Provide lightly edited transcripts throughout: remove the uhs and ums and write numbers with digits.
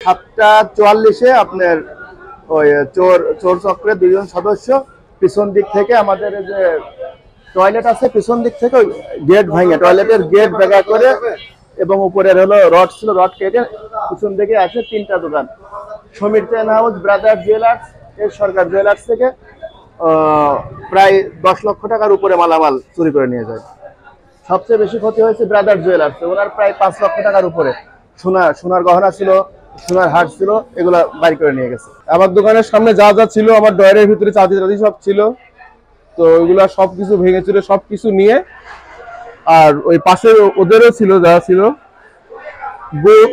7:44-এ আপনার ওই চোর চোর চক্রের দুইজন সদস্য পিছন দিক থেকে আমাদের যে টয়লেট আছে পিছন দিক থেকে ওই গেট ভাঙে টয়লেটের গেট ভেঙে করে এবং উপরের হলো রড ছিল রড কেটে পিছন দিকে আছে 3টা দোকান Samir ten house brother jewellers এর সরকার জুয়েলার্স থেকে প্রায় 10 লক্ষ টাকার উপরে মালামাল চুরি করে নিয়ে যায়। সবচেয়ে বেশি ক্ষতি হয়েছে ব্রাদার জুয়েলার্স, ওনার প্রায় 5 লক্ষ টাকার উপরে সোনার গহনা ছিল, সোনার হাট ছিল, এগুলা বাইর করে নিয়ে গেছে। আমার দোকানের সামনে যা যা ছিল আমার ডয়ারের ভিতরে চাঁদি টাদি সব ছিল, তো ওইগুলা সবকিছু ভেঙে চুরে সবকিছু নিয়ে, আর ওই পাশে ওদেরও ছিল যা ছিল,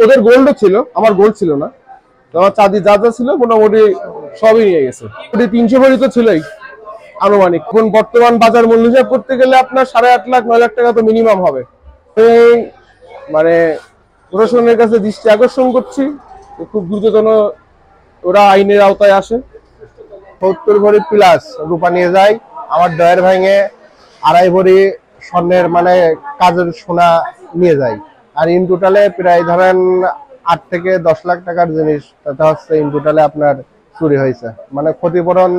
ওদের গোল্ডও ছিল, আমার গোল্ড ছিল না, তো আমার চাঁদি যা যা ছিল মোটামুটি সবই নিয়ে গেছে। 300 ভরি তো ছিলই আনুমানিক। এখন বর্তমান বাজার মূল্য হিসাব করতে গেলে আপনার 8.5 লাখ 9 লাখ টাকা তো মিনিমাম হবে। মানে প্রশাসনের কাছে দৃষ্টি আকর্ষণ করছি, খুব দ্রুততম ওরা আইনের আওতায় আসে। 70 ভরি প্লাস রূপা নিয়ে যায়, আমার ডয়ের ভাঙে 2.5 ভরি স্বর্ণের মানে কাজের সোনা নিয়ে যায়। আর ইন টোটালে প্রায় ধরেন 8 থেকে 10 লাখ টাকার জিনিস এটা হচ্ছে ইন টোটালে আপনার চুরি হয়েছে, মানে ক্ষতিপূরণ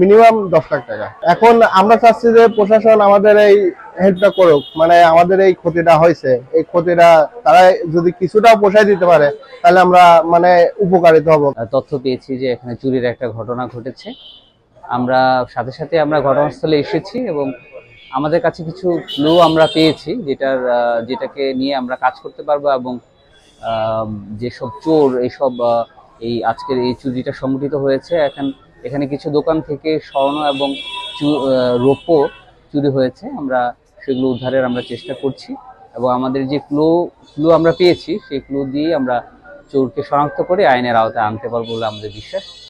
মিনিমাম 10 লাখ টাকা। এখন আমরা চাচ্ছি যে প্রশাসন আমাদের এই হেল্পটা করুক, মানে আমাদের এই ক্ষতিটা হয়েছে, এই ক্ষতিটা তারা যদি কিছুটা পোষায় দিতে পারে তাহলে আমরা মানে উপকারিত হব। তথ্য পেয়েছি যে এখানে চুরির একটা ঘটনা ঘটেছে, আমরা সাথে সাথে আমরা ঘটনাস্থলে এসেছি এবং আমাদের কাছে কিছু ক্লু আমরা পেয়েছি যেটাকে নিয়ে আমরা কাজ করতে পারবো এবং যেসব চোর এইসব এই আজকের এই চুরিটা সংঘটিত হয়েছে এখানে কিছু দোকান থেকে স্বর্ণ এবং রৌপ্য চুরি হয়েছে, আমরা সেগুলো উদ্ধারের আমরা চেষ্টা করছি এবং আমাদের যে ক্লু আমরা পেয়েছি সেই ক্লু দিয়ে আমরা চোরকে শনাক্ত করে আইনের আওতায় আনতে পারবো বলে আমাদের বিশ্বাস।